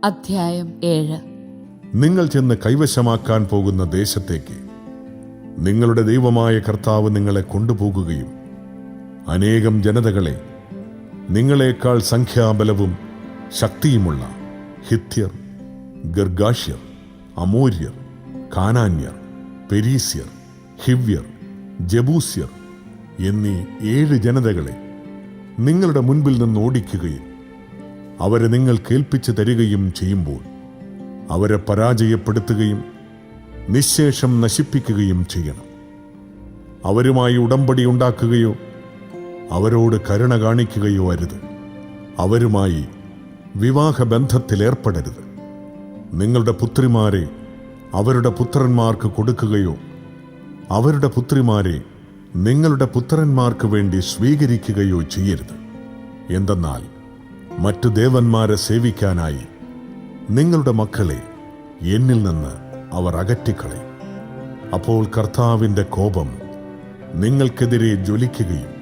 അധ്യായം 7. നിങ്ങൾ ചെന്ന് കൈവശമാക്കാൻ പോകുന്ന ദേശത്തേക്ക് നിങ്ങളുടെ ദൈവമായ കർത്താവ് നിങ്ങളെ കൊണ്ടുപോകുകയും അനേകം ജനതകളെ, നിങ്ങളെക്കാൾ സംഖ്യാബലവും ശക്തിയുമുള്ള ഹിത്യർ, ഗർഗാഷ്യർ, അമോര്യർ, കാനാന്യർ, പെരീസ്യർ, ഹിവ്യർ, ജബൂസ്യർ എന്നീ 7 ജനതകളെ നിങ്ങളുടെ മുൻപിൽ നിന്ന് ഓടിക്കുകയും അവരെ നിങ്ങൾ കേൾപ്പിച്ചു തരികയും ചെയ്യുമ്പോൾ അവരെ പരാജയപ്പെടുത്തുകയും നിശ്ശേഷം നശിപ്പിക്കുകയും ചെയ്യണം. അവരുമായി ഉടമ്പടി ഉണ്ടാക്കുകയോ അവരോട് കരുണ കാണിക്കുകയോ അരുത്. അവരുമായി വിവാഹബന്ധത്തിലേർപ്പെടരുത്. നിങ്ങളുടെ പുത്രിമാരെ അവരുടെ പുത്രന്മാർക്ക് കൊടുക്കുകയോ അവരുടെ പുത്രിമാരെ നിങ്ങളുടെ പുത്രന്മാർക്ക് വേണ്ടി സ്വീകരിക്കുകയോ ചെയ്യരുത്. എന്തെന്നാൽ മറ്റു ദേവന്മാരെ സേവിക്കാനായി നിങ്ങളുടെ മക്കളെ എന്നിൽ നിന്ന് അവർ അകറ്റിക്കളയും. അപ്പോൾ കർത്താവിൻ്റെ കോപം നിങ്ങൾക്കെതിരെ ജ്വലിക്കുകയും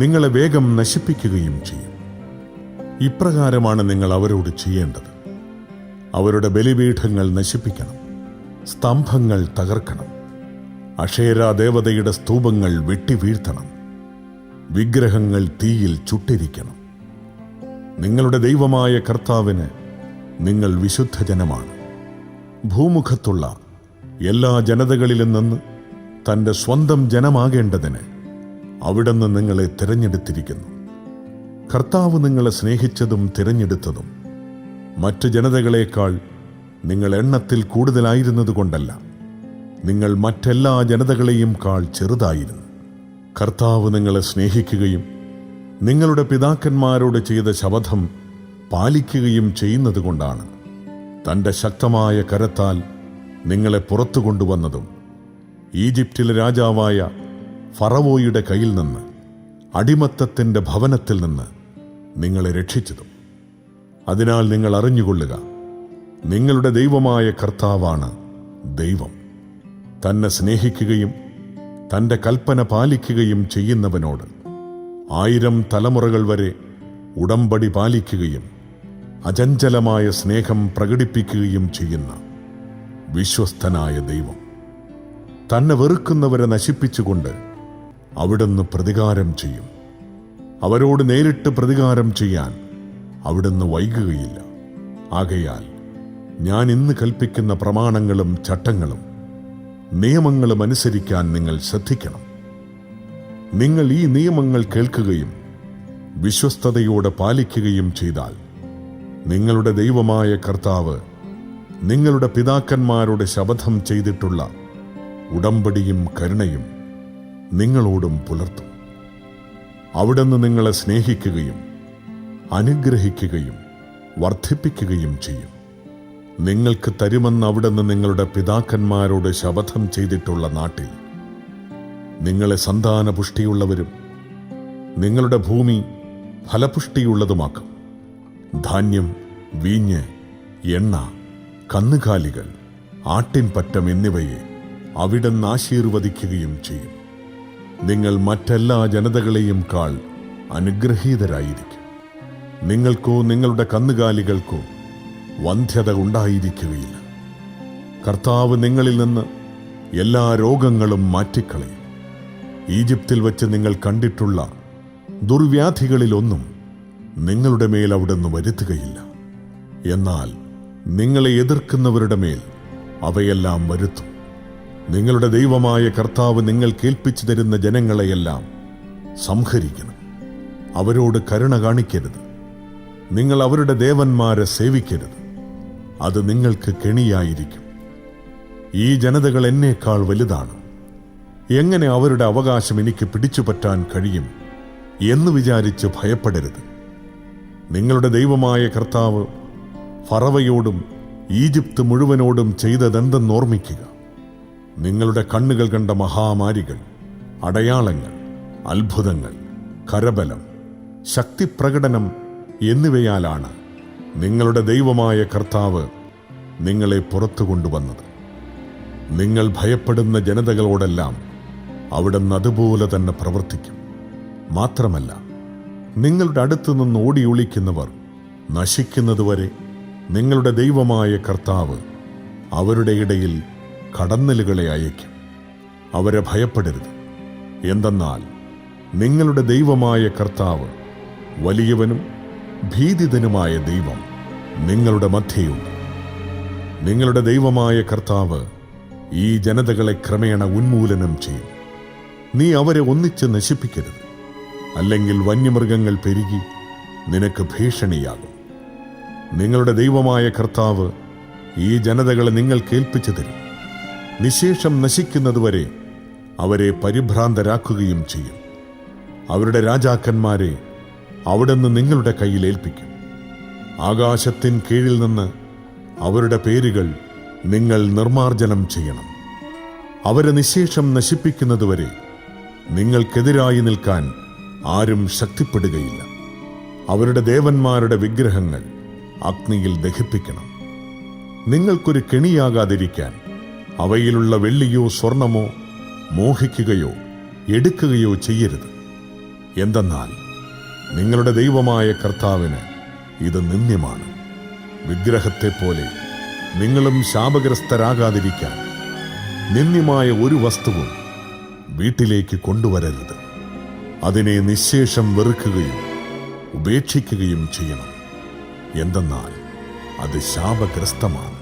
നിങ്ങളെ വേഗം നശിപ്പിക്കുകയും ചെയ്യും. ഇപ്രകാരമാണ് നിങ്ങൾ അവരോട് ചെയ്യേണ്ടത്. അവരുടെ ബലിപീഠങ്ങൾ നശിപ്പിക്കണം, സ്തംഭങ്ങൾ തകർക്കണം, അക്ഷേരാ ദേവതയുടെ സ്തൂപങ്ങൾ വെട്ടിവീഴ്ത്തണം, വിഗ്രഹങ്ങൾ തീയിൽ ചുട്ടിരിക്കണം. നിങ്ങളുടെ ദൈവമായ കർത്താവിന് നിങ്ങൾ വിശുദ്ധജനമാണ്. ഭൂമുഖത്തുള്ള എല്ലാ ജനതകളിലും നിന്ന് തൻ്റെ സ്വന്തം ജനമാകേണ്ടതിന് അവിടുന്ന് നിങ്ങളെ തിരഞ്ഞെടുത്തിരിക്കുന്നു. കർത്താവ് നിങ്ങളെ സ്നേഹിച്ചതും തിരഞ്ഞെടുത്തതും മറ്റു ജനതകളേക്കാൾ നിങ്ങൾ എണ്ണത്തിൽ കൂടുതലായിരുന്നതുകൊണ്ടല്ല, നിങ്ങൾ മറ്റെല്ലാ ജനതകളെയും കാൾ ചെറുതായിരുന്നു. കർത്താവ് നിങ്ങളെ സ്നേഹിക്കുകയും നിങ്ങളുടെ പിതാക്കന്മാരോട് ചെയ്ത ശപഥം പാലിക്കുകയും ചെയ്യുന്നതുകൊണ്ടാണ് തൻ്റെ ശക്തമായ കരത്താൽ നിങ്ങളെ പുറത്തു കൊണ്ടുവന്നതും ഈജിപ്തിലെ രാജാവായ ഫറവോയുടെ കയ്യിൽ നിന്ന്, അടിമത്തത്തിൻ്റെ ഭവനത്തിൽ നിന്ന് നിങ്ങളെ രക്ഷിച്ചതും. അതിനാൽ നിങ്ങൾ അറിഞ്ഞുകൊള്ളുക, നിങ്ങളുടെ ദൈവമായ കർത്താവാണ് ദൈവം. തന്നെ സ്നേഹിക്കുകയും തൻ്റെ കൽപ്പന പാലിക്കുകയും ചെയ്യുന്നവനോട് 1000 തലമുറകൾ വരെ ഉടമ്പടി പാലിക്കുകയും അചഞ്ചലമായ സ്നേഹം പ്രകടിപ്പിക്കുകയും ചെയ്യുന്ന വിശ്വസ്തനായ ദൈവം. തന്നെ വെറുക്കുന്നവരെ നശിപ്പിച്ചുകൊണ്ട് അവിടുന്ന് പ്രതികാരം ചെയ്യും. അവരോട് നേരിട്ട് പ്രതികാരം ചെയ്യാൻ അവിടുന്ന് വൈകുകയില്ല. ആകയാൽ ഞാൻ ഇന്ന് കൽപ്പിക്കുന്ന പ്രമാണങ്ങളും ചട്ടങ്ങളും നിയമങ്ങളും അനുസരിക്കാൻ നിങ്ങൾ ശ്രദ്ധിക്കണം. നിങ്ങൾ ഈ നിയമങ്ങൾ കേൾക്കുകയും വിശ്വസ്തയോടെ പാലിക്കുകയും ചെയ്താൽ നിങ്ങളുടെ ദൈവമായ കർത്താവ് നിങ്ങളുടെ പിതാക്കന്മാരുടെ ശപഥം ചെയ്തിട്ടുള്ള ഉടമ്പടിയും കരുണയും നിങ്ങളോടും പുലർത്തും. അവിടുന്ന് നിങ്ങളെ സ്നേഹിക്കുകയും അനുഗ്രഹിക്കുകയും വർദ്ധിപ്പിക്കുകയും ചെയ്യും. നിങ്ങൾക്ക് തരുമെന്ന് അവിടുന്ന് നിങ്ങളുടെ പിതാക്കന്മാരോട് ശപഥം ചെയ്തിട്ടുള്ള നാട്ടിൽ നിങ്ങളെ സന്താനപുഷ്ടിയുള്ളവരും നിങ്ങളുടെ ഭൂമി ഫലപുഷ്ടിയുള്ളതുമാക്കും. ധാന്യം, വീഞ്ഞ്, എണ്ണ, കന്നുകാലികൾ, ആട്ടിൻപറ്റം എന്നിവയെ അവിടുന്ന് ആശീർവദിക്കുകയും ചെയ്യും. നിങ്ങൾ മറ്റെല്ലാ ജനതകളെയും കാൾ അനുഗ്രഹീതരായിരിക്കും. നിങ്ങൾക്കോ നിങ്ങളുടെ കന്നുകാലികൾക്കോ വന്ധ്യത ഉണ്ടായിരിക്കുകയില്ല. കർത്താവ് നിങ്ങളിൽ നിന്ന് എല്ലാ രോഗങ്ങളും മാറ്റിക്കളയും. ഈജിപ്തിൽ വച്ച് നിങ്ങൾ കണ്ടിട്ടുള്ള ദുർവ്യാധികളിലൊന്നും നിങ്ങളുടെ മേൽ അവിടുന്ന് വരുത്തുകയില്ല. എന്നാൽ നിങ്ങളെ എതിർക്കുന്നവരുടെ മേൽ അവയെല്ലാം വരുത്തും. നിങ്ങളുടെ ദൈവമായ കർത്താവ് നിങ്ങൾ കേൾപ്പിച്ചു തരുന്ന ജനങ്ങളെയെല്ലാം സംഹരിക്കണം. അവരോട് കരുണ കാണിക്കരുത്. നിങ്ങൾ അവരുടെ ദേവന്മാരെ സേവിക്കരുത്. അത് നിങ്ങൾക്ക് കെണിയായിരിക്കും. ഈ ജനതകൾ എന്നേക്കാൾ വലുതാണ്. എങ്ങനെ അവരുടെ അവകാശം എനിക്ക് പിടിച്ചുപറ്റാൻ കഴിയും എന്ന് വിചാരിച്ച് ഭയപ്പെടരുത്. നിങ്ങളുടെ ദൈവമായ കർത്താവ് ഫറവയോടും ഈജിപ്ത് മുഴുവനോടും ചെയ്തതെന്തെന്നോർമ്മിക്കുക. നിങ്ങളുടെ കണ്ണുകൾ കണ്ട മഹാമാരികൾ, അടയാളങ്ങൾ, അത്ഭുതങ്ങൾ, കരബലം, ശക്തിപ്രകടനം എന്നിവയാലാണ് നിങ്ങളുടെ ദൈവമായ കർത്താവ് നിങ്ങളെ പുറത്തു കൊണ്ടുവന്നത്. നിങ്ങൾ ഭയപ്പെടുന്ന ജനതകളോടെല്ലാം അവിടുന്ന് അതുപോലെ തന്നെ പ്രവർത്തിക്കും. മാത്രമല്ല, നിങ്ങളുടെ അടുത്തു നിന്ന് ഓടി ഒളിക്കുന്നവർ നശിക്കുന്നതുവരെ നിങ്ങളുടെ ദൈവമായ കർത്താവ് അവരുടെ ഇടയിൽ കടന്നലുകളെ അയയ്ക്കും. അവരെ ഭയപ്പെടരുത്. എന്തെന്നാൽ നിങ്ങളുടെ ദൈവമായ കർത്താവ് വലിയവനും ഭീതിതനുമായ ദൈവം നിങ്ങളുടെ മധ്യേയുണ്ട്. നിങ്ങളുടെ ദൈവമായ കർത്താവ് ഈ ജനതകളെ ക്രമേണ ഉന്മൂലനം ചെയ്യും. നീ അവരെ ഒന്നിച്ച് നശിപ്പിക്കരുത്, അല്ലെങ്കിൽ വന്യമൃഗങ്ങൾ പെരുകി നിനക്ക് ഭീഷണിയാകും. നിങ്ങളുടെ ദൈവമായ കർത്താവ് ഈ ജനതകളെ നിങ്ങൾക്ക് ഏൽപ്പിച്ചു തരും. നിശേഷം നശിക്കുന്നതുവരെ അവരെ പരിഭ്രാന്തരാക്കുകയും ചെയ്യും. അവരുടെ രാജാക്കന്മാരെ അവിടുന്ന് നിങ്ങളുടെ കയ്യിൽ ഏൽപ്പിക്കും. ആകാശത്തിൻ കീഴിൽ നിന്ന് അവരുടെ പേരുകൾ നിങ്ങൾ നിർമ്മാർജ്ജനം ചെയ്യണം. അവരെ നിശേഷം നശിപ്പിക്കുന്നതുവരെ നിങ്ങൾക്കെതിരായി നിൽക്കാൻ ആരും ശക്തിപ്പെടുകയില്ല. അവരുടെ ദേവന്മാരുടെ വിഗ്രഹങ്ങൾ അഗ്നിയിൽ ദഹിപ്പിക്കണം. നിങ്ങൾക്കൊരു കെണിയാകാതിരിക്കാൻ അവയിലുള്ള വെള്ളിയോ സ്വർണമോ മോഹിക്കുകയോ എടുക്കുകയോ ചെയ്യരുത്. എന്തെന്നാൽ നിങ്ങളുടെ ദൈവമായ കർത്താവിന് ഇത് നിന്ദ്യമാണ്. വിഗ്രഹത്തെപ്പോലെ നിങ്ങളും ശാപഗ്രസ്തരാകാതിരിക്കാൻ നിന്ദ്യമായ ഒരു വസ്തുവും വീട്ടിലേക്ക് കൊണ്ടുവരരുത്. അതിനെ നിശേഷം വെറുക്കുകയും ഉപേക്ഷിക്കുകയും ചെയ്യണം. എന്തെന്നാൽ അത് ശാപഗ്രസ്തമാണ്.